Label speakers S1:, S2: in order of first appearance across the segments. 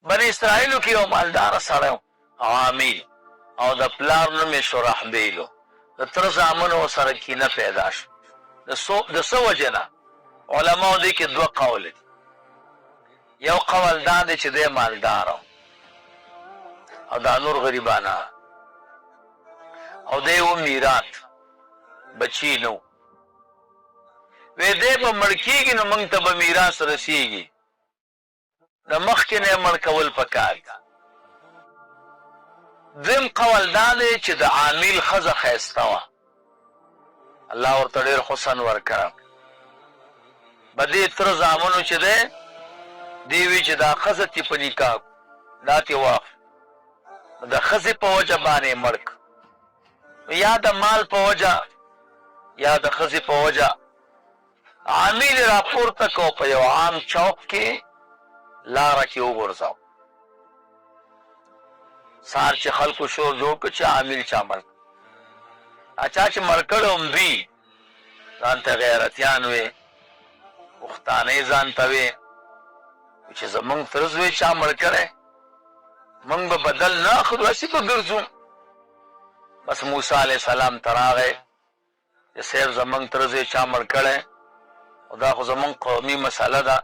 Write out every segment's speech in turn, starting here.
S1: بني اسرائیلو کې یو مالدار سړی عامل او د پلار نوم یې شرحبیل د تر زامنو سره کینه پیدا شو د څه وجې نه علماو دې کې دوه قول دي یو قول دا دی چې دی مالدار او دا نور غریبانه او دی و میرات بچی نو وی دی به مړ کېږي نو موږ ته به میراث رسېږي د مخکې نه یې مړ کول پکار ده دویم قول دا دی چې د عامل ښځه ښایسته وه الله ورته ډېر حسن ورکړه به دې تره زامنو چې دی دی وی چې دا ښځه تې په نکاح دا تې واخ د ښځې په وجه باندې مړ کړ یا د مال په وجه یا د ښځې په وجه عامل را پورته کو په یو عام چوک کې لاره کې وغورځاو سهار چې خلکو شور جوړ کړ چې عامل چا مړ چا چې مړ کړی هم دوی ځان ته غیرتیان وې پښتانه یې ځان ته وې چې زمونږ تره زوی چا مړ کړی موږ به بدل نه اخلو هسې به ګرځو بس موسی علیه السلام ته راغی چې صاحب زمونږ تره زوی چا مړ کړی او دا خو زمونږ قومي مسله ده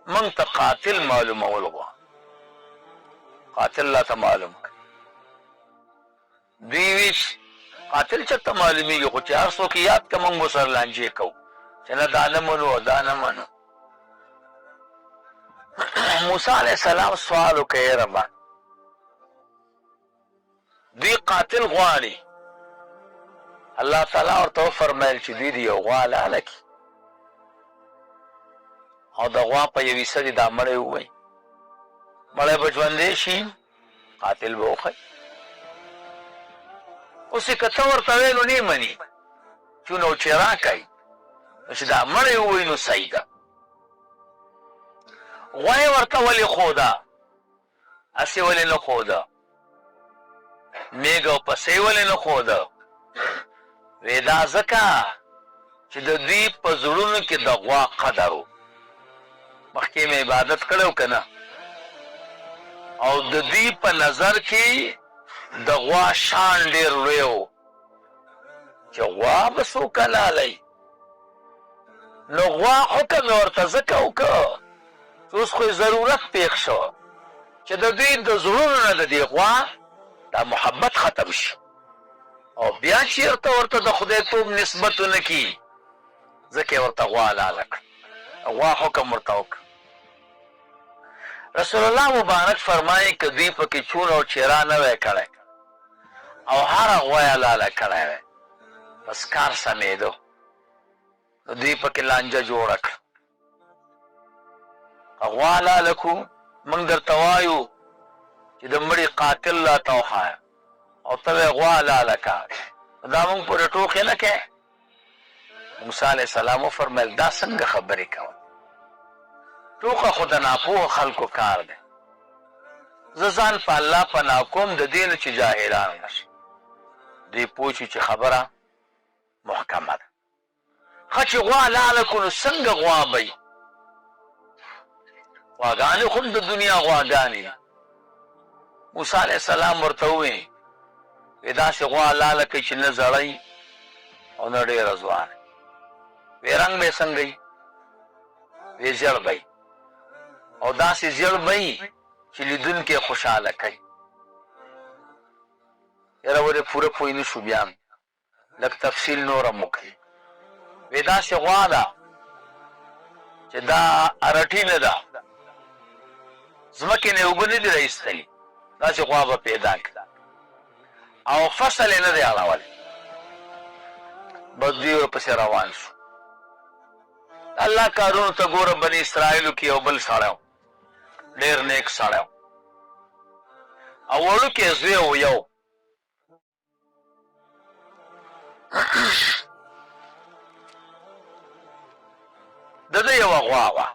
S1: موږ ته قاتل معلومول غواړو قاتل لا ته معلوم کړ دوی ویش قاتل چېرته معلومېږي خو چې هر څوک یاد که موږ ورسره لانجې کوو چې نه دا نه منو او دا نه منو موسی علیه السلام سوال وکړ ای ربه دوی قاتل غواړي الله تعالی ورته وفرمیل چې دوی د یو غوا لاله کړي او د غوا په یوې سرې دا مړی ووایي مړی به ژوندی شي قاتل به وښایي اوس یې که ته ورته ویلو نه مني چون او چې راکوي نو چې دا مړی ووایي نو صحیح ده غوا یې ورته ولې ښوده هسې ولې نه ښوده میږ او پسې ولې نه ښوده وی دا ځکه چې د دوی په زړونو کې د غوا قدر و مخکې مې عبادت کړی و که نه او د دوی په نظر کې د غوا شان ډېر لوی و چې غوا به څوک حلالوي نو غوا حکم یې ورته ځکه وکړه چې اوس خو ضرورت پېښ شو چې د دوی د زړونو نه د دې غوا دا محبت ختم شي او بیا چېرته ورته د خدای توب نسبت ونه کړي ځکه یې ورته غوا حلاله کړه غوا حکم ورته وکړه رسول الله مبارک فرمایي که دوی پکې چون او چیرا نه وی کړی او هره غوا یې حلاله کړی وی بس کار سمېدو نو دوی پکې لانجه جوړه کړه غوا حلاله کړو موږ درته وایو چې د مړي قاتل راته وښایه او ته به یې غوا حلاله کړه دا موږ پورې ټوکې نه کوې موسی علیه السلام وفرمیل دا څنګه خبرې کوه ټوکه خو د ناپوهه خلکو کار دی زه ځان په الله پناه کوم د دې نه چې جاهلان نشي دوی پوه شي چې خبره محکمه ده ښه چې غوا حلاله کړو نو څنګه غوا به وي غواګانې خو د دنیا غواګانې موسی علیه السلام ورته ووایي وی داسې غوا حلاله کوي چې نه زړی او نه ډېره ځوانه وی رنګ به یې څنګه وي وی ژړ به وي او داسې ژړ به وي چې لیدونکی یې خوشحاله کوي یاره ولې پوره پوه نه شو بیا لږ تفصیل نوره مو کوي وی داسې غوا ده چې دا ارټي نه ده ځمکې نه یې اوبه نه دي راایستلي داسې غوا به پیدا کړه او فصل یې نه دی اړولی بس دوی ورپسې روان شو الله کارونو ته ګوره بني اسرائیلو کې یو بل سړی و ډېر نیک سړی و او وړوکی زوی و یو د ده یوه غوا وه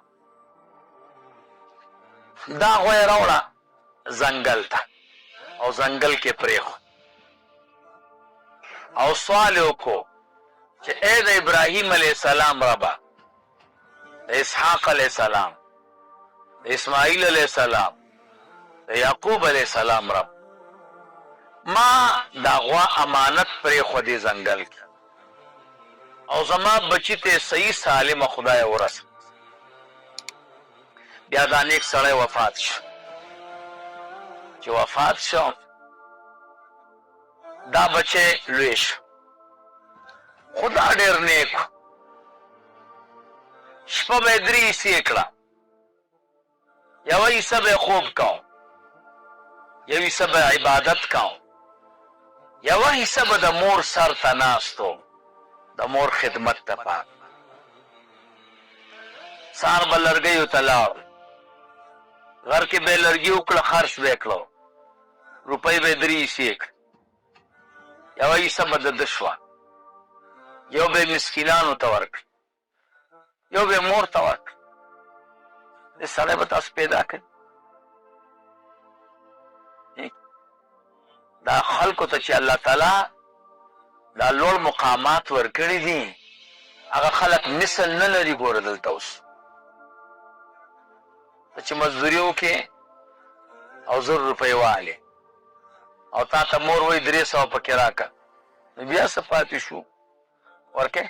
S1: دا غوا یې راوړه ځنګل ته او ځنګل کې پرېښود او سوال یې وکړو چې ای د ابراهیم علیه السلام ربه د اسحاق علیه السلام د اسماعیل علیه السلام د یعقوب علیه السلام رب ما دا غوا امانت پرې خودي ځنګل کې او زما بچی ته صحیح سالم خدای ورس بیا دا نیک سړی وفات شو چې وفات شو دا بچی لوی شو خدا ډېر نیک شپه به درې حصې کړه یوه حصه به خوب کوم یو حصه به عبادت کوم یوه حصه به د مور سر ته ناستو د مور خدمت ته پاک سهار به لرګیو ته لاړ غر کې به لرګي وکړه خرڅ به یې کړو روپۍ به یې درې حصې کړه یوه حصه به د ده شوه یو به یې مسکینانو ته ورکړه یو به یې مور ته ورکړه دې سړی به تاسو پیدا کړي دا خلکو ته چې الله تعالی دا لوړ مقامات ورکړي دي هغه خلک مثل نه لري ګوره دلته اوس ته چې مزدوري وکړې او 1,000 روپۍ والې او تا ته مور وایي 300 پکې راکړه نو بیا څه پاتې شو ورکې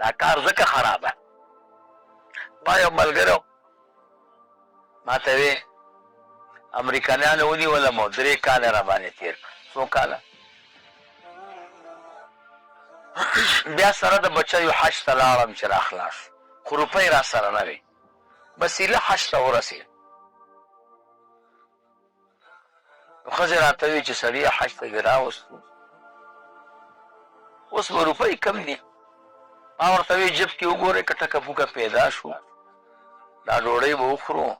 S1: دا کار ځکه خرابه ما یو ملګری ما ته وی امریکایانو ونیولم او 3 کاله را باندې تېر کړه 100 کاله بیا سره د بچیو حج ته لاړم چې را خلاص خو روپۍ را سره نه وي بس ایله حج ته ورسېد نو ښځې راته وی چې سړي حج ته دې راوستو اوس به روپۍ کم دي ما ورته وی جب کې وګورئ که ټکه پوکه پیدا شو دا ډوډۍ به وخورو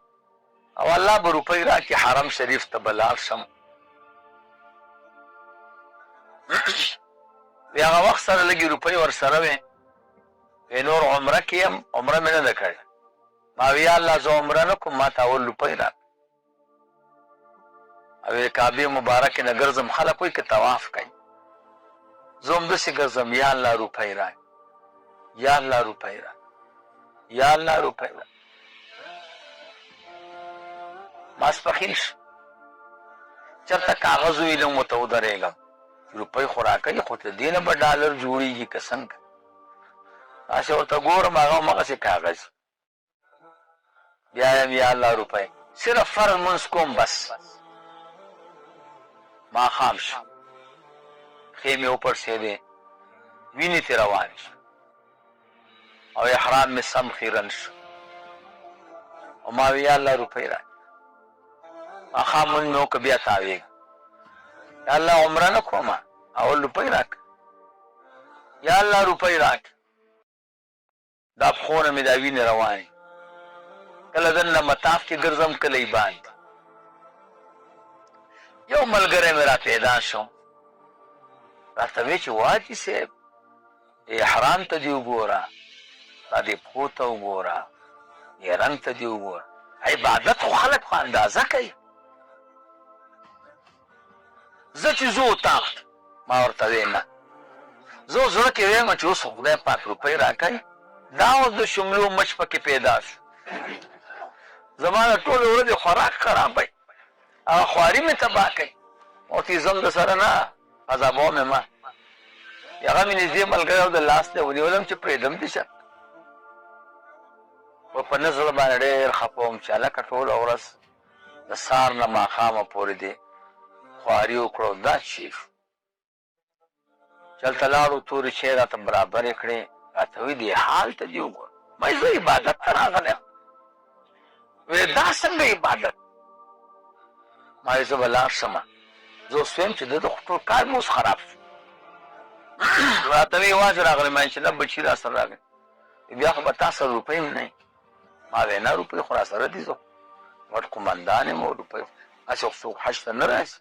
S1: او الله به روپۍ راکړي حرم شریف ته به لاړ شم وی هغه وخت سره لږې روپۍ ورسره وې وی نور عمره کې یم عمره مې نه ده کړې ما وی یا الله زه عمره نه کوم ما ته اول روپۍ راکړه او وی کعبې مبارکې نه ګرځم خلک وایي که طواف کوي زه هم داسې ګرځم یا الله روپۍ راکړه یا الله روپۍ راکړه یا الله روپۍ راکړه ماسپښین شو چېرته کاغذ ویلم ورته ودرېږم روپۍ خو راکوي خو تر دې نه به ډالر جوړېږي که څنګه داسې ورته ګورم هغه همغسې کاغذ بیا یم یا الله روپۍ صرف فرض منځ کوم بس ماښام شو پښې مې وپړسېدې وینې ترې روانې شو او احرام مې سم خیرن شو او ما وی یا الله روپۍ راکړه ماښام مونځ مې وکړه بیا تاوېږم یا الله عمره نه کومه اول روپۍ راکړه یا الله روپۍ راکړه دا پښونه مې دا وینې روانې کله دننه مطاف کې ګرځم کله یې باندې یو ملګری مې را پیدا شو راته وی چې واجي صاحب احرام ته دې وګوره دا دې پښو ته وګوره دې رنګ ته دې وګوره عبادت خو خلک په اندازه کوي زه چې زه اتاق ما ورته وی نه زه زړه کې ویم چې اوس خدای پاک روپۍ راکوي دا اوس د شملو مچ پکې پیدا شو زما د ټولې ورځې خوراک خرابوي هغه خواري مې تباه کوي اوتیزم د سره نه عذابوم یې ما هغه مې نږدې ملګری او د لاس ته ونیولم چې پرېږدم دې شه و په نه زړه باندې ډېر خفه وم چې هلکه ټوله ورځ د سهار نه ماښامه پورې دې خواري وکړو دا شي شو چې هلته لاړو تورې شی راته برابرې کړې راته وایي دې حال ته دې وګوره ما زه عبادت ته راغلی یم وی دا څنګه عبادت ما زه به لاړ شمه زه اوس ویم چې د ده خو ټول کار مې اوس خراب شو راته وی یوازې راغلی ما چې نه بچي را سره راغلی بیا خو به تا سره روپۍ هم نه ما وی نه روپۍ خو را سره دي زه غټ قمندان یم او روپۍ هسې خو څوک حج ته نه راشي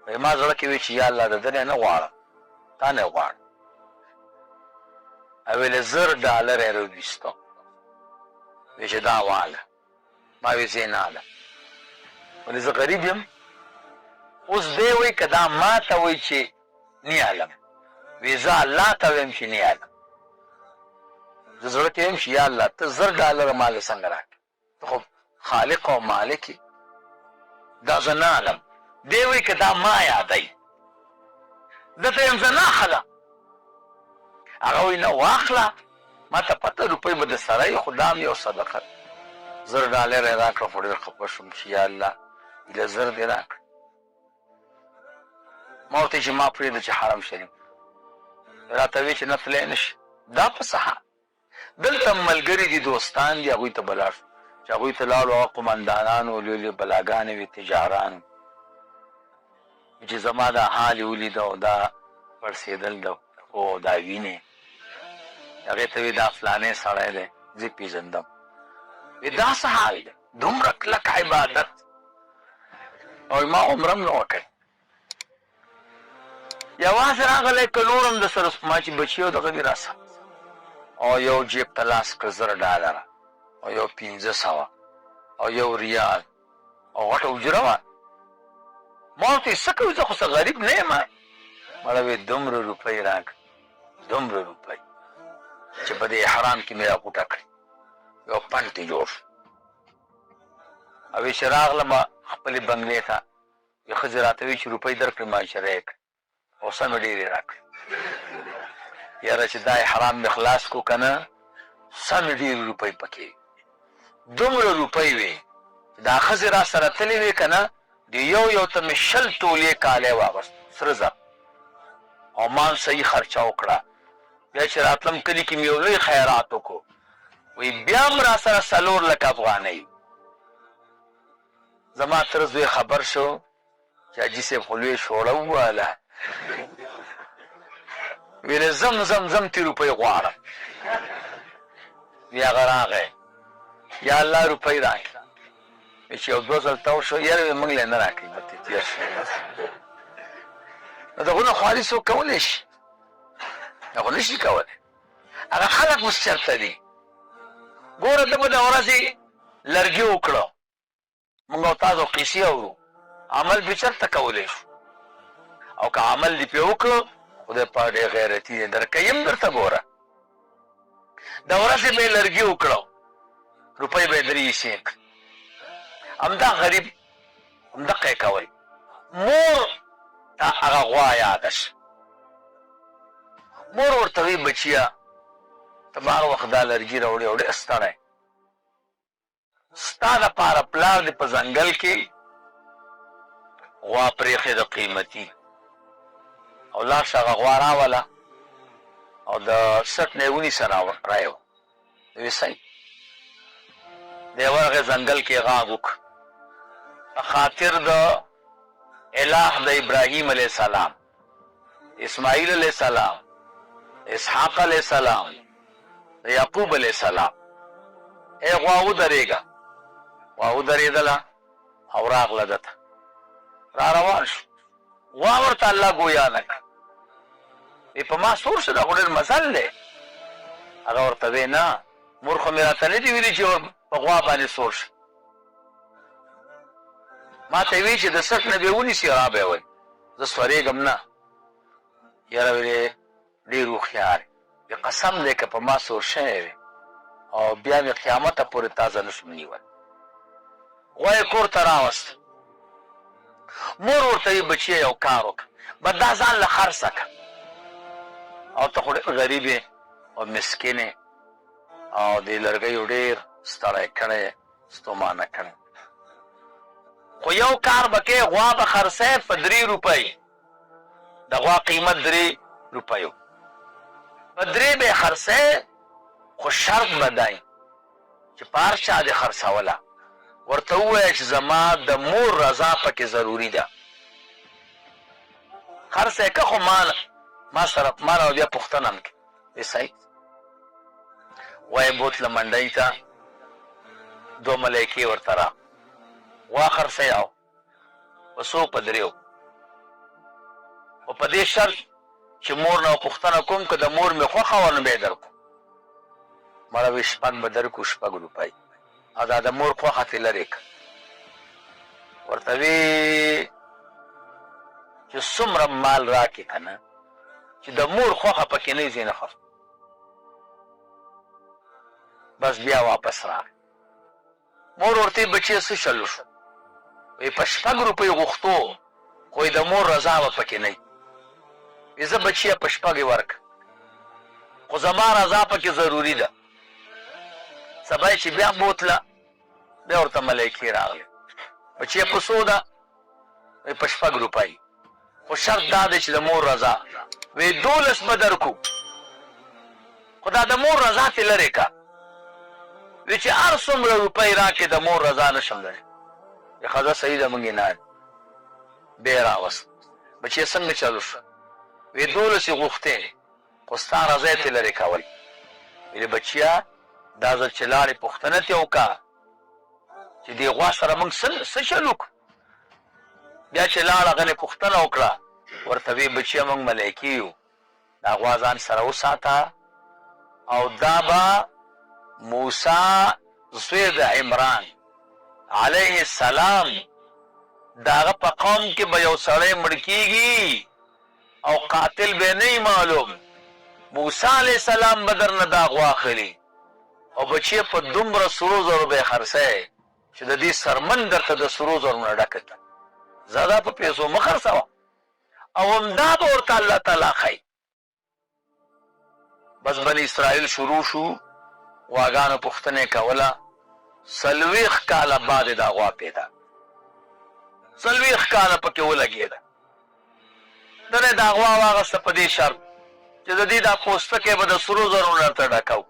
S1: وی ما زړه کې وی چې یا الله د ده نه غواړم تا نه غواړم او ویلې 1000 ډالر یې راویستو وی چې دا واله ما وی زه نه اله ولې زه غریب یم اوس دی وایي که دا ما ته وایي چې نه علم وی زه الله ته ویم چې نه علم زه زړه کې ویم چې یا الله ته 1000 ډالره ماله څنګه راکړې ته خو خالق او مالک دا زه نه علم دی وایي که دا ما یادوي دته یم زه نه اخله هغه وایي نه واخله ما ته پته روپۍ به د سره یي خو دا هم یو صدقه ده 1000 ډالر یې راکړه خو ډېر خفه شوم چې یا الله ایله 1000 دې راکړه ما ورته چې ما پرېږده چې حرم شریف راته وایي چې نه تللی نه شي دا په څه دلته ملګري دي دوستان دي هغوی ته به لاړ شو چې هغوی ته لاړو هغه قمندانانو لوی لوی بلاګانې وې تجارانو چې زما دا حال یې ولیده او دا پړسېدل ده او دا وینې هغې ته وایي دا فلانی سړی دی زه پېژندم وی دا څه حال دی دومره کلک عبادت او ما عمره هم نه وکړ یوازې راغلی که نور هم د سره ما چې بچي او دغه دي راسه او یو جیب ته لاس کړ 1000 ډالره او یو 500 او یو ریال او غټه حجره وه ما ورته ویل څه کوې زه خو څه غریب نه یم مړه ویې دومره روپۍ راکړه دومره روپۍ چې په دې احرام کې مې راغوټه کړې یو پنډ یې جوړ شو او ویې چې راغلم خپلې بنګلې ته یو ښځې راته ویل چې روپۍ درکړې معاشره یې کړې او سمې ډېرې راکړې یاره چې دا احرام مې خلاص کړو که نه سمې ډېرې روپۍ پکې وي دومره روپۍ وې چې دا ښځې را سره تللې وې که نه د یو ته مې 20 تولې کالی واغست سره زر او ما هم صحیح خرچه وکړه بیا چې راتلم کلي کې مې یو لوی خیرات وکړو وی بیا هم را سره 4 لکه افغانۍ زما تره زوی خبر شو چې حاجي صاحب خو لوی شوړه وواله ویلې زم تی روپۍ غواړم وی هغه راغی یا الله روپۍ راکړه چې یو 2 ځل تاو شو یاره وی موږ له نه راکړي مته تیر شو نو دغونه خواري څوک کولی شي هغه نشي کولی هغه خلک اوس چېرته دي ګوره ته به د ورځې لرګي وکړو موږ او تاسو قیسې اورو عمل به چېرته کولی شو او که عمل دې پرې وکړو خدای پاک ډېر غیرتي دی درکویم درته ګوره د ورځې به یې لرګي وکړو روپۍ به یې درې حصې کړې همدا غریب همدقه یې کوئ مور ته هغه غوا یاده شوه مور ورته وایي بچیه ته به هر وخت دا لرګي راوړې او ډېر ستړی ستا دپاره پلار دې په ځنګل کې غوا پرېښې د قیمتي او لاړ شه هغه غوا راوله او د سټ نه یې ونیسه رایو ویې صحیح دی ورغې ځنګل کې یې غاږ وکړ په خاطر د اله د ابراهیم علیه السلام اسماعیل علیه السلام اسحاق علیه السلام د یعقوب علیه السلام ای غوا ودرېږه غوا ودرېدله او راغله دته را روان شو غوا ورته الله ګویا نه کړه وی په ما سور شو دا خو ډېر مزل دی هغه ورته وی نه مور خو مې راته نه دي ویلي چې په غوا باندې سور شه ما ته وی چې د سټ نه به یې ونیسي را به یې وایي زه سورېږم نه یاره ویلې ډېر هوښیار یې قسم دی که په ما سور شوی وي او بیا مې قیامته پورې تازه نه شم نیولی غوا یې کور ته راوست مور ورته وی بچیه یو کار وکړه بد دا ځان له خرڅه کړه او ته خو ډېر غریب یې او مسکین یې او دې لرګیو ډېر ستړی کړی ستومانه کړی خو یو کار به کې غوا به خرڅی په 3 روپۍ د غوا قیمت 3 روپیو په 3 به یې خرڅی خو شرط به دی چې په هر چا دې خرڅوله ورته ووایه چې زما د مور رضا پکې ضروري ده خرڅی که خو ما نه بیا پوښتنه هم کې وی صحیح غوا یې بوتله منډۍ ته 2 ملیکې ورته را غوا خرڅی او په 100 په 3 او په دې شرط چې مور نه پوښتنه کوم که د مور مې خوښه وه نو به یې درکړو مړه وی 6 به درکړو 6 روپۍ او دا د مور خوښه ترې لرې کړه ورته وی چې څومره مال راکړې که نه چې د مور خوښه پکې نه وي نه خف بس بیا واپس راغی مور ورته بچي څه چلو شو وی په 6 روپۍ غوښتو خو د مور رضا به پکې نه وي زه بچي په 6 ورک خو زما رضا پکې ضروري ده سبا چې بیا بوتله بیا ورته ملایکې راغلې بچي په څو ده وی په 6 روپۍ خو شرط دا دی چې د مور رضا وی 12 به درکو خو دا د مور رضا ترې لرې کا وی چې هر څومره روپۍ راکړې د مور رضا نشم لرې وی ښځه صحیح ده مونږ یې نه بیا یې راوست بچی څنګه چلو شو وی 12 یې غوښتې خو ستا رضا یې ترې لرې کول ویلې بچیه دا ځل چې لاړې پوښتنه ترې وکړه چې دې غوا سره مونږ څه چل وکړو بیا چې لاړ هغه پوښتنه وکړه ورته وی بچیه مونږ ملایکې یو دا غوا ځان سره وساته او دا به موسی زوی د عمران علیه السلام داغه په قوم کې به یو سړی مړ کیږي او قاتل به نه معلوم موسی علیه السلام به درنه دا غوا اخلي او بچی په دومره سرو زرو به خرڅی چې د دې سرمن درته د سرو زرو نه ډکه ده زاده په پیسو مه خرڅوه او همدا به ورته الله تعالی ښایي بس بني اسرائیل شروع شو غواګانو پوښتنې کوله 40 کاله بعد دا غوا پیدا 40 کاله پکې ولګېده دنه دا غوا واغسته په دې شرط چې د دې دا پوستکی به د سرو زرو نه ورته ډکو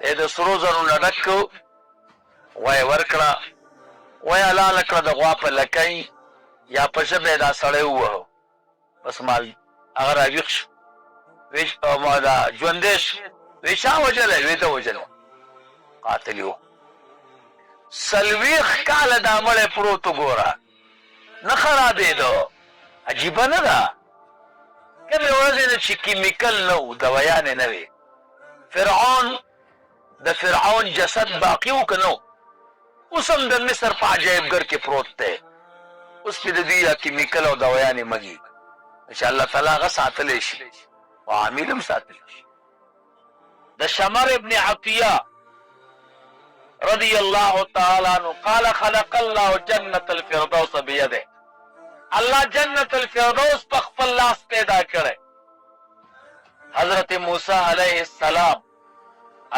S1: د سرو زرو نه ډک کړو وایې ورکړه وایې حلاله کړه د غوا په لکۍ یا په ژبه یې دا سړی ووهو بس مال هغه راویښ شو ما دا ژوندی شو وی چا وژلی وی ده وژلی قاتل یو 40 کاله دا مړی پروت وګوره نه خرابېدو عجیبه نه ده کومې ورځې نه چې کیمیکل نه و دوایانې نه وې د فرعون جسد باقي و که نه اوس هم د مصر په عجایبګر کې پروت دی اوس پې د دوی کیمیکل او دوایانې مګي چې الله تعالی هغه ساتلی شي او عامل هم ساتلی شي د شمر ابن عطیه رضی الله تعالی عنہ قال خلق الله جنة الفردوس بيده الله جنة الفردوس په خپل لاس پیدا کړي حضرت موسی علیہ السلام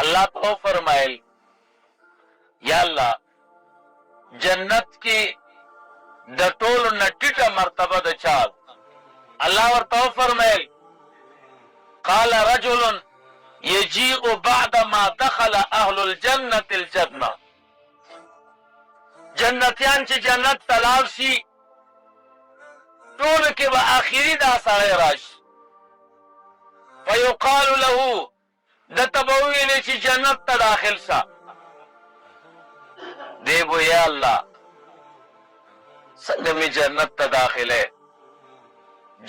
S1: الله تو فرمایل یا الله جنت کی د ټولو نه ټیټه مرتبه د چا الله ورته فرمایل قال رجل يجيء بعدما دخل اهل الجنة الجنة جنتیان چې جنت تلاو شي ټول کې به آخري دا سړی راشي فيقال له دته به وویلې چې جنت ته داخل شه دی بو یا الله څنګه مې جنت ته داخله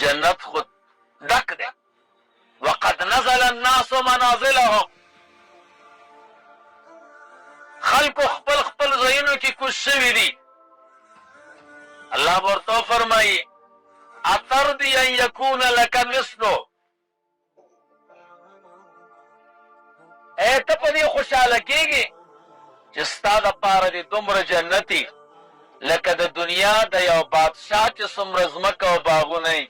S1: جنت خود ډک دی وقد نزل الناس منازلهم خلق خپل خپل ځایونو کې کوز شوي دي الله ورته فرمایي اترضي ان يكون لك مثله ته په دې خوشحاله کېږي چې ستا دپاره دې دومره جنتي لکه د دنیا د یو بادشاه چې څومره ځمکه او باغونه یي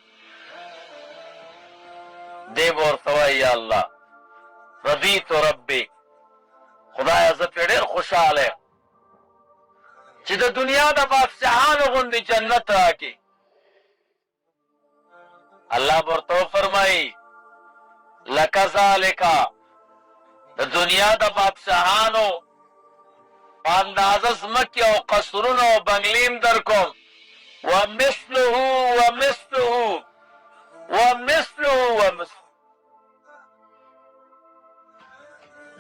S1: دی به ورته وایي یا الله رضیت ربي خدایه زه پرې ډېر خوشحاله یم چې د دنیا د بادشاهانو غوندې جنت راکړي الله به ورته وفرمایي لکه ذالکه د دنیا د بادشاهانو په اندازه ځمکې او قصرونه او بنګلې در کوم ومثله ومثله ومثله ومثله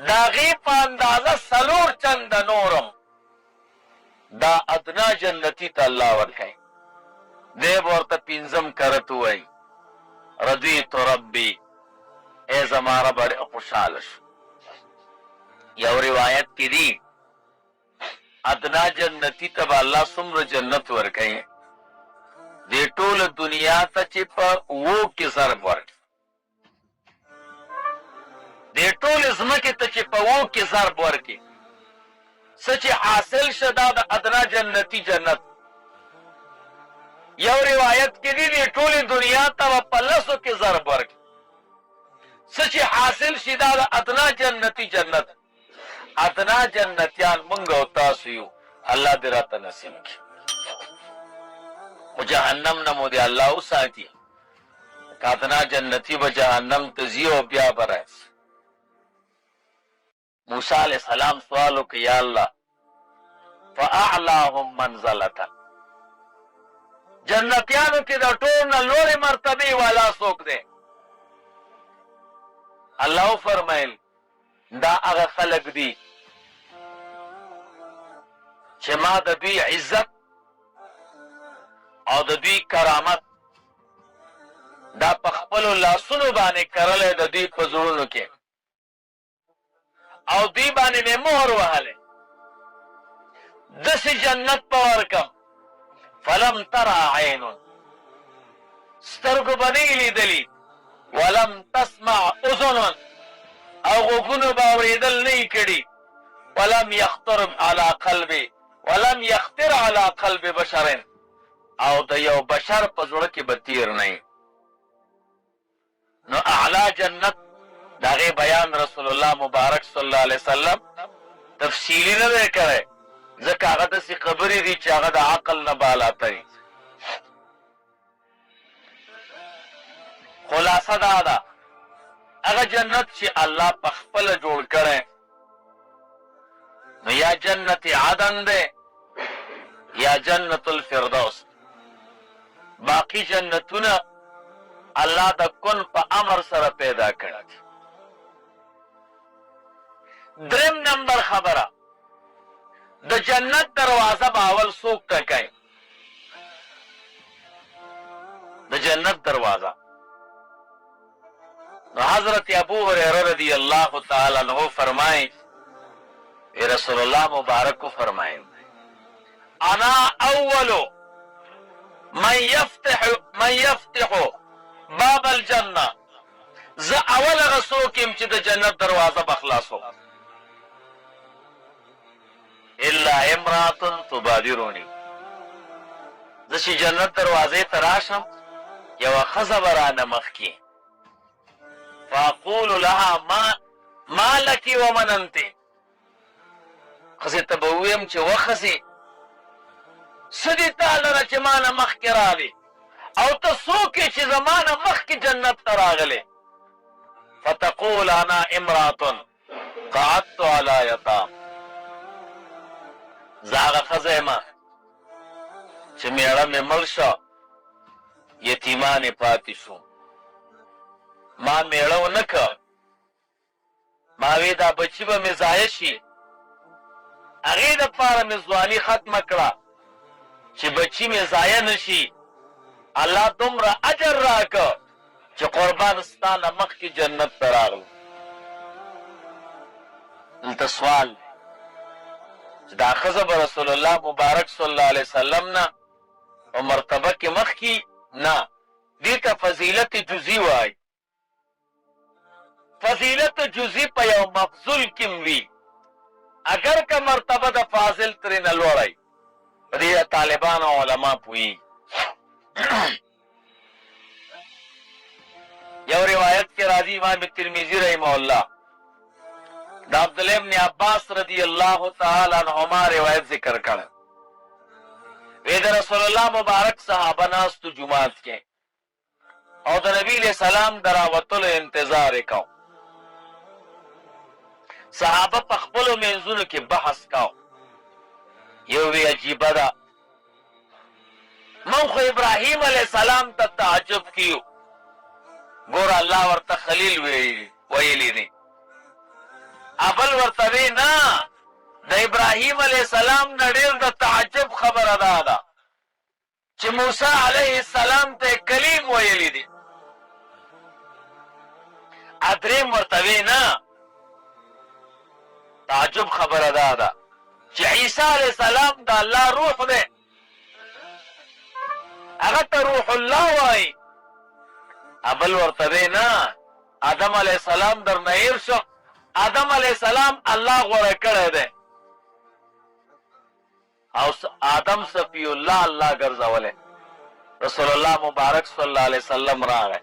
S1: د هغې په اندازه 4 چنده نورم دا ادنا جنتي ته الله ورکوي دی به ورته 5م کرت ووایي رضیت ربي ای زما رب ډېر خوشحاله شو یو روایت کې دي ادنا جنتی ته به الله څومره جنت ورکوي دې ټوله دنیا ته چې په 7 کې ضرب ورکړي دې ټولې ځمکې ته چې په 7 کې ضرب ورکړي سچ حاصل شدا د ادنا جنتی جنت. یو روایت کې دی ټول دنیا ته په لاسو کې ضرب ورک سچ حاصل شدا د ادنا جنتی جنت. ادنا جنتیان مونږ او تاسو یو. الله دې راته نصیب کړي. او جهنم نه مو دې الله وساتي. ادنا جنتی به جهنم ته ځي او بیا به راځي. موسی علیہ السلام سوال وکړ یا الله فاعلاهم منزلتا، جنتیانو کې د ټول نه لوړې مرتبه والا څوک دی؟ الله فرمایل دا هغه خلق دي چې ما د دوی عزت او د دوی کرامت دا په خپلو لاسونو باندې کرلی د دوی په زړونو کې او دوی باندې مې مهر وهلی. داسې جنت په ورکم فلم ترى عین، سترګو به نه یې لیدلي، ولم تسمع اذن، او غوږونو به اورېدل نه یې کړي، ولم یخطر علی قلب بشر، او د یو بشر په زړه کې به تیر نه وي. نو اعلی جنت د هغې بیان رسول الله مبارک صلی الله علیه وسلم تفصیلي نه دی کړی، ځکه هغه داسې خبرې دي چې هغه د عقل نه بالاته دي. خلاصه دا ده هغه جنت چې الله په خپله جوړ کړی نو یا جنت عدن دی یا جنت الفردوس. باقی جنتونه الله د کن په امر سره پیدا کړي. دریم نمبر خبره د جنت دروازه به اول څوک ټکوي؟ د جنت دروازه نو حضرت ابو هريره رضی الله تعالی عنہ فرمائے رسول الله مبارک کو فرمائے انا اول من يفتح باب الجنه، ز اول غسوکم چې د جنت دروازه بخلاصو الا امراه تبادروني، ز چې جنت دروازه تراشم یو خزه برانه مخکی فاقول لها ما لك ومن انت، خزه تبویم چې وخزه سدی تعالی چې مانه مخکی راغلی او ته څوک چې زمانه مخکې جنت ته راغلی؟ فتقول انا امراه قعدت على یتام، زه هغه ښځه یم چې میړه مې مړ شه یتیمانې پاتې شو، ما میړه ونه که، ما وی دا بچي به مې ضایع شي، هغې دپاره مې ځواني ختمه کړه چې بچي مې ضایع نه شي. الله دومره اجر راکړه چې قربان ستا نه مخکې جنت ته راغلو. دلته سوال چې دا ښځه به رسول الله مبارک صلی الله علیه وسلم نه په مرتبه کې مخکې نه، دې ته فضیلت جزي وایي. فضیلت جزي په یو مفضول کې وي، اگر که مرتبه د فاضل ترې نه لوړی، په دې طالبان او علما پوهېږي. یو روایت کې راځي امام ترمذی رحمه الله د عبدالله ابن عباس رضی الله تعالی عنهما روایت ذکر کړ. وی د رسول الله مبارک صحابه ناستو جماعت کې او د نبی علیہ السلام دراوتلو انتظار یې کو. صحابه په خپلو منځونو کې بحث کو. یو وی عجیبه ده، من خو ابراهیم علیہ السلام ته تعجب کیو، ګور الله ورته خلیل ویلی دی. ابل ورته وی نه، د ابراهیم علیہ السلام نه ډېر د تعجب خبره دا ده چې موسی علیہ السلام ته کلیم ویلی دی. ادریم ورته وی نه، تعجب خبره دا ده چې عیسی علیہ السلام د الله روح دی، هغه ته روح الله وایي. ابل ورته وی نه، آدم علیہ السلام در نه هیر شو، آدم علیہ السلام الله غوره کړی دی. او آدم صفی الله الله ګرځولې. رسول الله مبارک صلی الله علیه وسلم راغی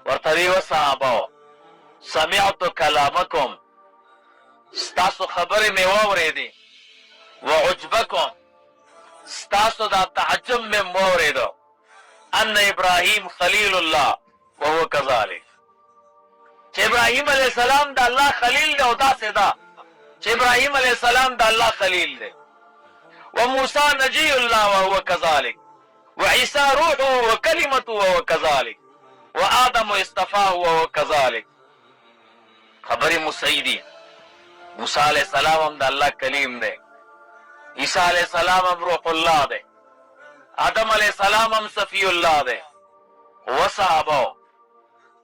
S1: ورته وی صحابه سمعت کلامکم ستاسو خبرې مې واورېدې وعجبکم ستاسو دا تعجب مې واورېدو ان ابراهیم خلیل الله وهو كذلك چې ابراهیم علیه السلام د الله خلیل دی او داسې ده چې ابراهیم علیه السلام د الله خلیل دی وموسی نجی الله وهو كذلك وعيسى روحه وكلمته وهو كذلك وآدم اصطفاه وهو كذلك. خبرې مسیدی موسی علیہ السلام هم د الله کلیم دی عیسی علیہ السلام هم روح الله دی آدم علیہ السلام هم صفی الله دی وصحابه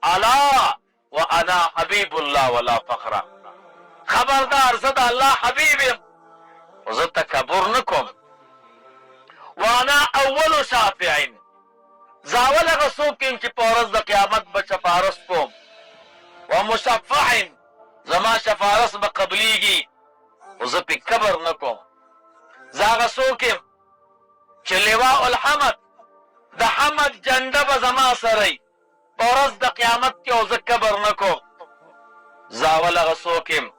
S1: الا وانا حبیب الله ولا فخر خبردار زه د الله حبیب یم وزه تکبر نکوم وانا اول شافع زاول هغه څوک یم چې په ورځ د قیامت به شفارس کوم ومشفع زما شفارس به قبلیږي وزه پې کبر نه کوم زه هغه څوک یم چې لواء الحمد د حمد جنډه به زما سره وي په ورځ د قیامت کې او زه کبر نه کوم زه اول هغه څوک یم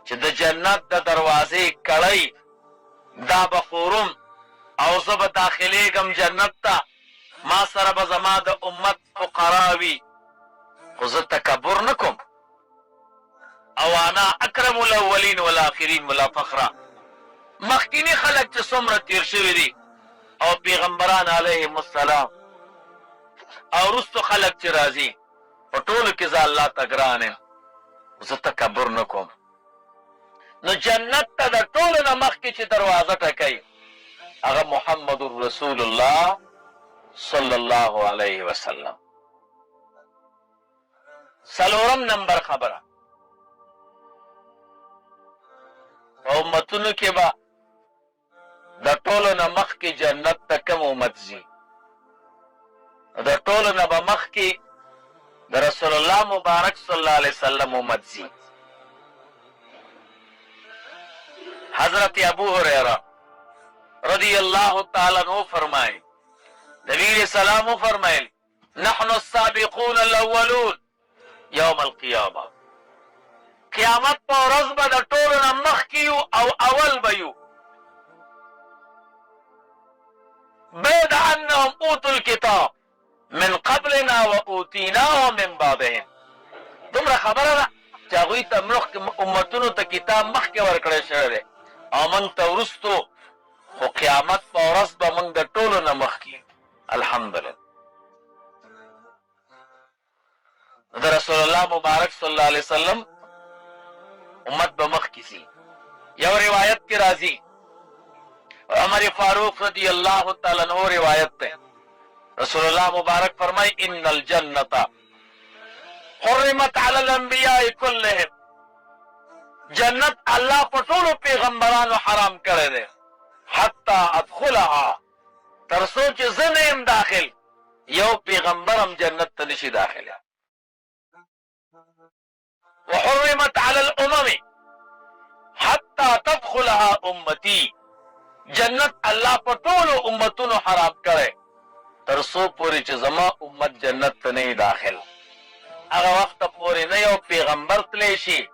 S1: چې د جنت د دروازې کړۍ دا به خورم او زه به داخلېږم جنت ته ما سره به زما د امت فقرا وي خو زه تکبر نه کوم او انا اکرم الاولین والآخرین ولا فخره. مخکینی خلک چې څومره تیر شوي دي او پیغمبران علیهم السلام او وروستو خلک چې راځي په ټولو کې زه الله ته ګران یم زه تکبر نه کوم. نو جنت ته د ټولو نه مخکې چې دروازه ټکوي هغه محمد رسول الله صلی الله علیه وسلم. څلورم نمبر خبره په امتونو کې به د ټولو نه مخکې جنت ته کوم امت ځي د ټولو نه به مخکې د رسول الله مبارک صلی الله علیه وسلم امت ځي. حضرت ابو هریره رضی الله تعالی عنہ فرمائے نبی علیہ السلام فرمائے نحن السابقون الاولون یوم القیامه قیامت په ورځ به د ټولو نه مخکې یو او اول به یو بعد انهم اوتوا الكتاب من قبلنا واوتیناه من بعدهم. دومره خبره ده چې هغوی ته امتونو ته کتاب مخکې ورکړی شوی دی او موږ ته وروستو خو قیامت په ورځ به موږ د ټولو نه مخکې الحمدلله. د رسول الله مبارک صلی الله علیه وسلم امت به مخکې سي. یو روایت کې راځي عمر فاروق رضی الله تعالی عنہ روایت ده رسول الله مبارک فرمای ان الجنة حرمت علی الانبیاء كلهم جنت الله په ټولو پیغمبرانو حرام کړی دی حتی ادخلها تر څو چې زه نه یم داخل یو پیغمبر هم جنت ته نشي داخله. وحرمت على الامم حتى تدخلها امتي جنت الله په ټولو امتونو حرام کړي تر څو پورې چې زما امت جنت ته نه داخل. هغه وخت پورې نه یو پیغمبر تلی شي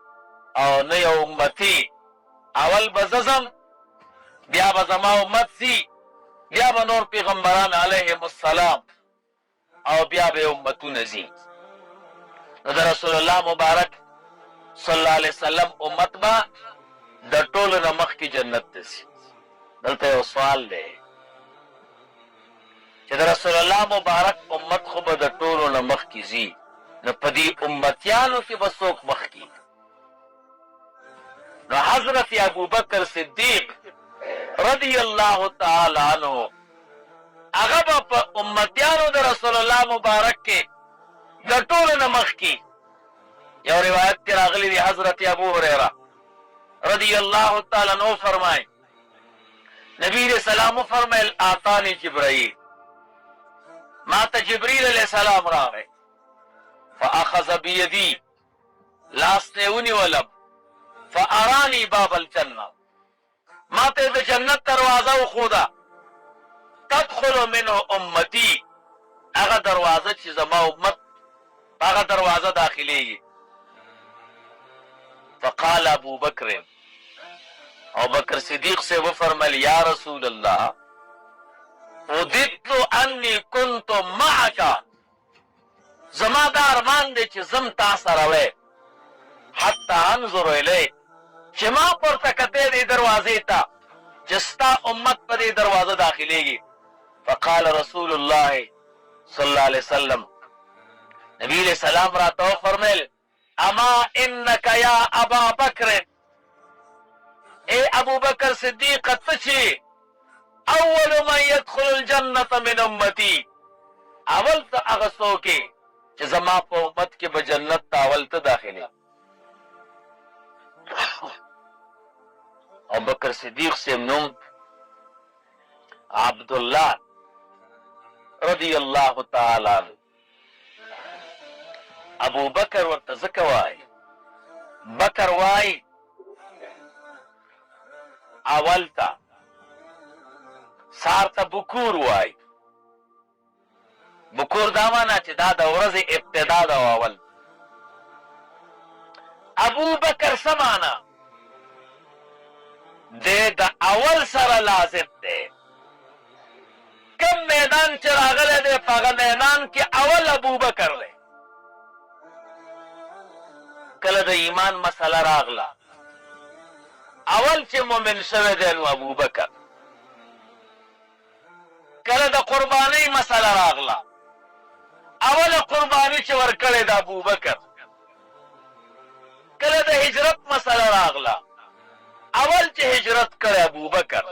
S1: او نه یو امتی. اول به زم بیا به زما امت سي بیا به نور پیغمبران علیهم السلام او بیا به امتونه ځي. نو د رسول الله مبارک صلی الله علیه وسلم امت به د ټولو نه مخکې جنت ته ځي. دلته یو سوال دی چې د رسول الله مبارک امت خو به د ټولو نه مخکې ځي نو په دې امتیانو کې به څوک مخکې؟ نو حضرت ابوبکر صدیق رضی الله تعالی عنہ هغه به په امتیانو د رسول الله مبارک کې د ټولو نه مخکې. یو روایت کې راغلی دی حضرت ابو هریره رضی الله تعالی عنہ فرمائے نبی علیہ السلام فرمائل آتانی جبرائیل ما ته جبریل علیہ السلام راغی فاخذ بیدی لاس نه ونیولم فارانی باب الجنه ما ماته د جنت دروازه وخوده تدخل منه امتی هغه دروازه چې زما امت هغه دروازه داخليږي. فقال ابو بکر ابو بکر صدیق سے وہ فرمال یا رسول اللہ وددت انی كنت معك زما دا ارمان دی چې زم تا سره وې حتی انظر الیک چې ما پورته کتې دې دروازې ته چې ستا امت په دې دروازه داخليږي. فقال رسول الله صلی الله علیه وسلم نبی علیہ السلام راته فرمایل اما انک یا ابا بکر اے ابو بکر صدیق ته چې اول من يدخل الجنه من امتی اول ته هغه څوک چې زما په امت کې به جنت ته اول ته داخلي. ابو بکر صدیق سے نوم عبداللہ رضی اللہ تعالی عنہ. ابو بکر ورته ځکه وای بکر وای اول ته سار ته بکور وای. بکور دا معنا چې دا د ورځې ابتدا دا اول. ابو بکر سمانا د اول سره لازم دی. کم میدان چې راغلی دی په هغه میدان کې اول ابو بکر دی. کله د ایمان مسله راغله اول چې مؤمن شوی دی نو ابو بکر. کله د قربانۍ مسله راغله اوله قرباني چې ورکړې د ابو بکر. کله د هجرت مسله راغله اول چې هجرت کړی ابو بکر.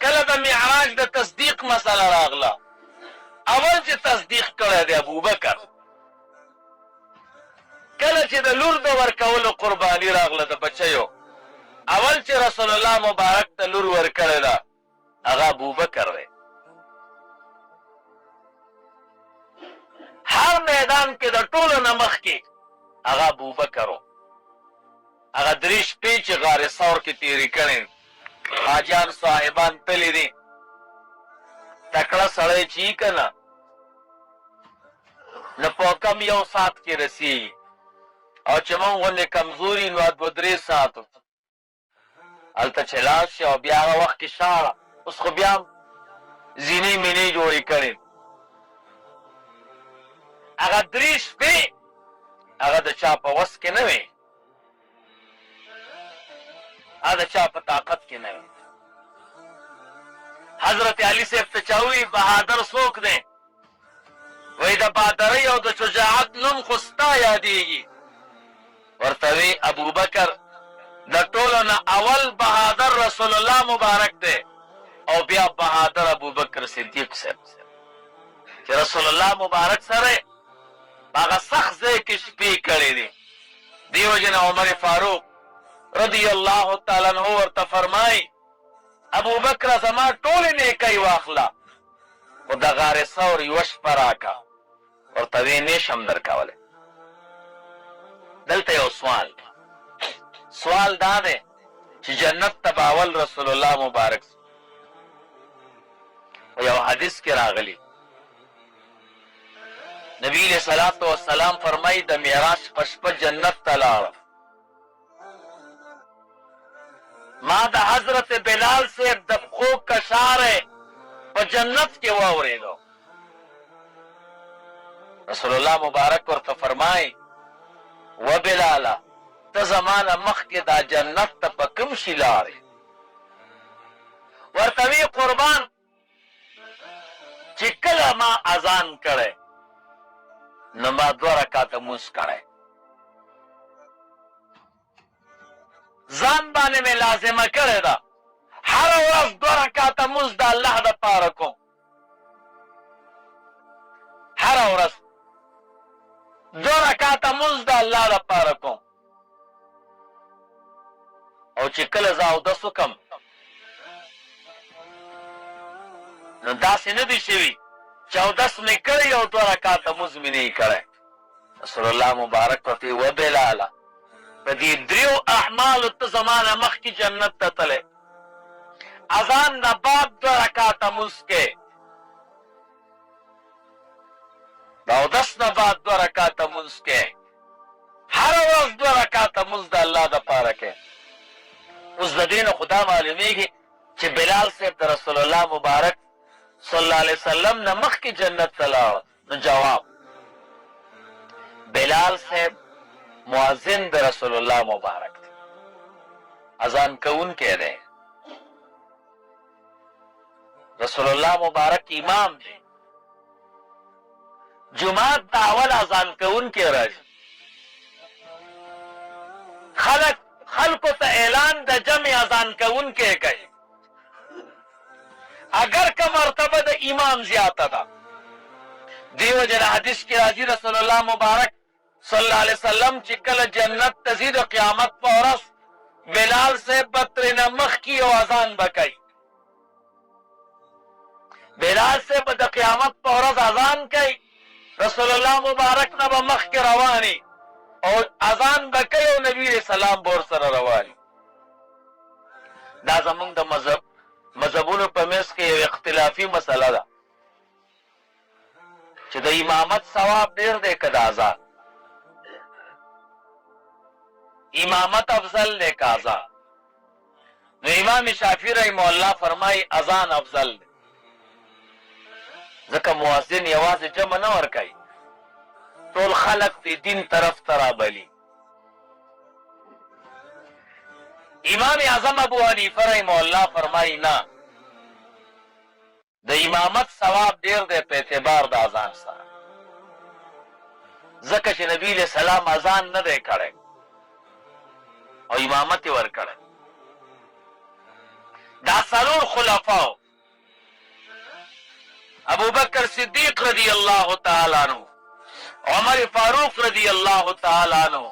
S1: کله د معراج د تصدیق مسله راغله اول چې تصدیق کړی دی ابو بکر. کله چې د لور د ورکولو قرباني راغله د بچیو اول چې رسول الله مبارک ته لور ورکړې ده هغه ابو بکر دی. هر میدان کې د ټولو نه مخکې هغه ابو بکر و. هغه درې شپې چې غار ثور کې تېرې کړې حاجیان صاحبان تللي دي تکړه سړی چې که نه نه په کم یو ساعت کې رسېږي او چې موږ غوندې کمزوري نو دوه درې ساعتو هلته چې لاړ شي او بیا هغه وخت کې شاړه اوس خو بیا هم زینې مینې جوړې کړې. هغه درې شپې هغه د چا په وس کې نه وې هغه د چا په طاقت کې نه وې. حضرت علي صاحب ته چا ووي بهادر څوک دی وایي د بهادرۍ او د شجاعت نوم خو ستا یادېږي. ورته وی ابو بکر د ټولو نه اول بهادر رسول الله مبارک دی او بیا بهادر ابو بکر صدیق صاحب چې رسول الله مبارک سره هغه سخت ځای کې شپې کړې دي. دیو جن عمر فاروق رضی الله تعالی عنہ ورته فرمای ابو بکر زما ټولې نیکۍ واخله خو د غار ثور یوه شپه راکړه. ورته وی نشم درکولی. دلته یو سوال دا دی چې جنت ته به اول رسول الله مبارک یو حدیث کې راغلی نبی علیہ الصلوۃ والسلام فرمایي د معراج په شپه جنت ته لاړم. ما د حضرت بلال صاحب د پښو کشاره په جنت کې واورېدو. رسول الله مبارک ورته فرمایي و بلاله ته زمانه مخکې دا جنت ته په کوم شي لاړې؟ ورته وی قربان چې کله ما اذان کړی نو ما 2 رکعته لمونځ کړی ځان باندې مې لازمه کړې ده هره ورځ 2 رکعته لمونځ د الله دپاره کوم. هره ورځ 2 رکعته لمونځ د الله دپاره کوم. او چې کله زه اودس وکړم نو داسې نه دي شوي چې اودس مې کړی او 2 رکعته لمونځ مې نه کړی. رسول الله مبارک ورته و بلاله په دې 3 اعمالو ته زمانه مخکې جنت ته تللی اذان نه بعد 2 رکعاته مسکه دا اودس نه بعد 2 رکعاته مسکه هر ورځ 2 رکعاته مز د الله د پاره کې. اوس د دین خدا معلومیږي چې بلال صاحب د رسول الله مبارک صلی الله علیه وسلم نه مخکې جنت ته لاړ. نو جواب بلال صاحب مؤذن د رسول الله مبارک دی، اذان کوونکی دی. رسول الله مبارک امام دی. جمعات د اول اذان کوونکی راځي. خلکو ته اعلان د جمع اذان کوونکی کوي. اگر که مرتبه د امام زیاته ده، دیو جن حدیث کی راځي رسول الله مبارک صلی الله علیه وسلم چې کله جنت ته ځي د قیامت په ورځ بلال صاحب به ترېنه مخکې او اذان به کوي. بلال صاحب به د قیامت په ورځ اذان کوي، رسول الله مبارک نه به مخکې رواني او اذان به کوي او نبی علیہ السلام به ورسره رواني. دا زمونږ د مذهبونو په منځ کې یو اختلافي مسله ده چې د امامت ثواب ډیر دی که د اذان؟ امامت افضل دی که اذان؟ نو امام شافعي رحمه الله فرمایي اذان افضل دی، ځکه مؤذن یوازې جمع نه ورکوي، ټول خلق د دین طرف ته رابلي. امام اعظم ابو حنیفه رحمه الله فرمایي نه، د امامت ثواب ډیر دی په اعتبار د اذان سره، ځکه چې نبی علیہ السلام اذان نه دی کړی او امامت یې ورکړی. دا څلور خلفاو ابو بکر صدیق رضی الله تعالی عنہ، عمر فاروق رضی الله تعالی عنہ،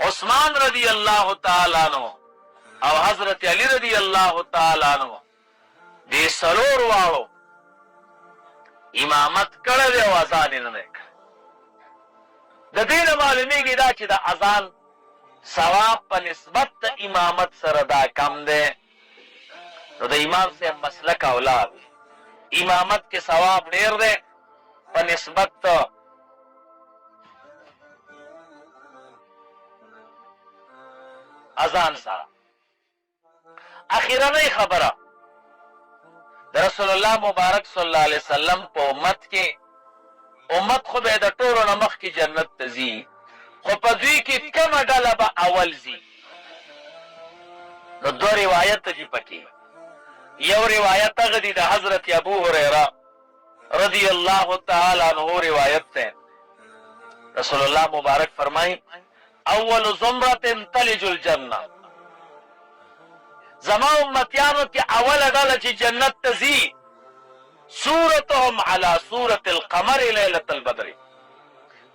S1: عثمان رضی الله تعالی عنہ او حضرت علی رضی الله تعالی عنہ، دې څلور واړو امامت کړی دی او اذان یې نه دی کړی. د دې نه معلومیږي دا چې د اذان ثواب په نسبت د امامت سره دا کم دی. نو د امام صاحب مسلک اولاد امامت کې ثواب ډیر دی په نسبت د اذان سره. اخیرنۍ خبره د رسول الله مبارک صلی الله علیه وسلم په امت کې، امت خو به د ټولو نه مخکې جنت ته ځي، خو په دوی کې کومه ډله به اول ځي؟ نو 2 روایت دي پکې. یو روایت هغه دی د حضرت ابو هریره رضی الله تعالی عنہ روایت ده. رسول الله مبارک فرمایي اول زمرة تلج الجنه، زما امتیانو کې اوله ډله چې جنت ته ځي صورتهم علی صورت القمر لیلة البدر،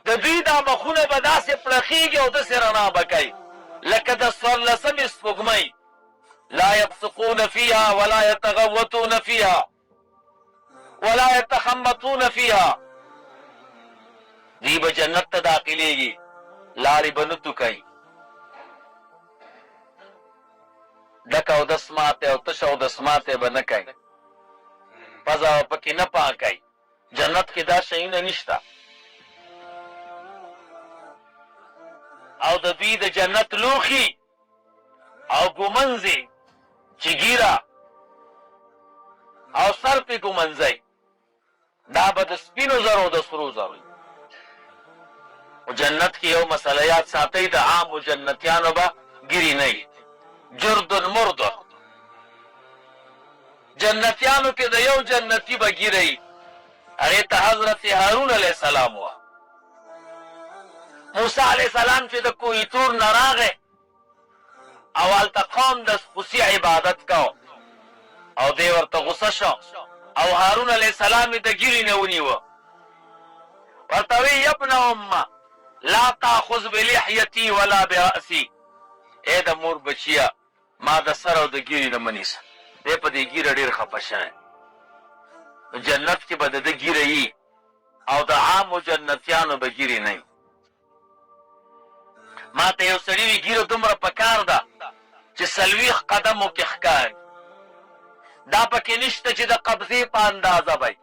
S1: د دوی دا مخونه به داسې پړخېږي او داسې رڼا به کوي لکه د 14مې سپوږمۍ. لا يبصقون فيها ولا يتغوتون فيها ولا يتخمطون فيها. دی به جنت ته داخلېږي، لارې به نه توکوي، ډک اودس ماتې او تش اودس ماتې به نه کوي، پزه به پکې نه پاکوي. جنت کې دا شیونه نشته. او د دوی د جنت لوښي او ګومنځې چې ګیره او سر پې ګومنځی دا به د سپینو زرو د سرو زرو. جنت کې یو مسله یاد ساتئ، د عامو جنتیانو به ګیرې نه وي، جرد مرد. جنتیانو کې د یو جنتی به ګیره وي، هغې ته حضرت هارون علیه السلام وه. موسی علیه السلام چې د کوه طور نه راغی او هلته قوم د خوسي عبادت کو او دی ورته غصه شو او هارون علیه السلام یې د ګیرې نه ونیوه، ورته وی ابن امه لا تاخذ بلحیتی ولا برأسی، ای د مور بچیه ما د سر او د ګیرې نه مه نیسه. دی په دې ګیره ډېر خفه شوی. جنت کې به د ده ګیره یي او د عامو جنتیانو به ګیرې نه وي. ما ته یو سړي وي ګیره دومره پکار ده چې 40 قدمو کې ښکاري. دا پکې نشته چې د قبضې په اندازه وي.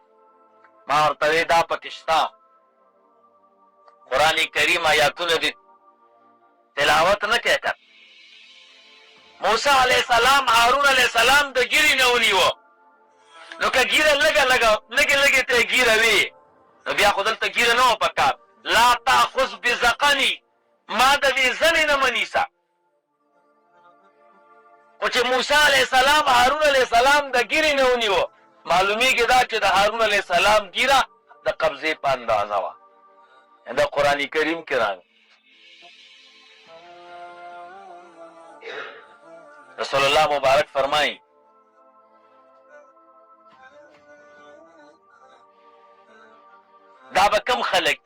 S1: ما ورته وی دا پکې شته. قرآن کریم آیاتونه دي تلاوت نه کوي. موسی علیہ السلام هارون علیہ السلام د ګیرې نه ونیوه، نو که ګیره لږه ته ګیره وي نو بیا خو دلته ګیره نه وه پکار. لا تاخذ بزقني، ما د دې زنې نه مه نیسه. خو چې موسی علیہ السلام هارون علیہ السلام د ګیرې نه ونیوه، معلومیږي دا چې د هارون علیہ السلام ګیره د قبضې په اندازه وه. دا قرآن کریم کې راغلی. رسول الله مبارک فرمایي دا به کم خلک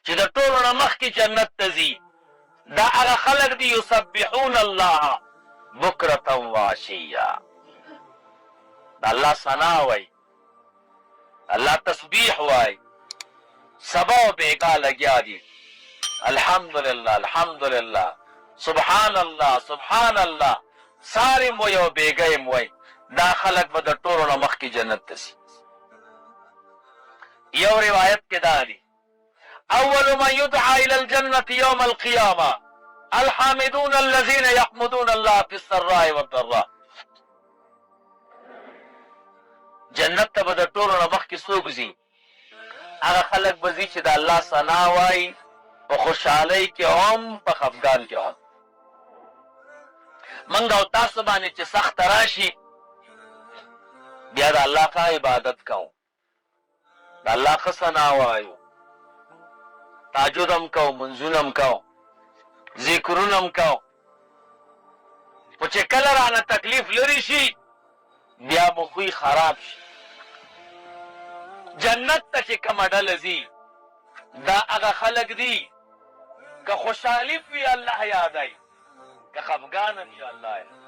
S1: چې د ټولو نه مخکې جنت ته ځي، دا هغه خلک دي یسبحون الله بکرة وعشیا. د الله ثنا وایي، الله تسبیح وایي، سبا و بیگا لگیا دي. الحمدللہ الحمدللہ، سبحان الله سبحان الله، سارم وی او بیگیم وی. دا خلق به د ټولو نه مخکې جنت ته ځي. یو روایت کې دا دي اول من يدعى الى الجنة يوم القيامة الحامدون الذين يحمدون الله في السراء والضراء. جنت ته به د ټولو نه مخکې څوک ځي؟ هغه خلک به ځي چې د الله ثنا وایي په خوشحالۍ کې هم په خفګان کې هم. منګ او تاسو باندې چې سخت راشي بیا د الله ښه عبادت کوو، د الله ښه ثنا وایو، تهجد هم کوو، منځونه هم کوو، ذکرونه هم کوو. خو چې کله رانه تکلیف لرې شي بیا مو خوی خراب شي. جنت ته چې کومه ډله ځي دا هغه خلک دي که خوشحالي وي الله یادوي، که خفګان وي الله یادوي.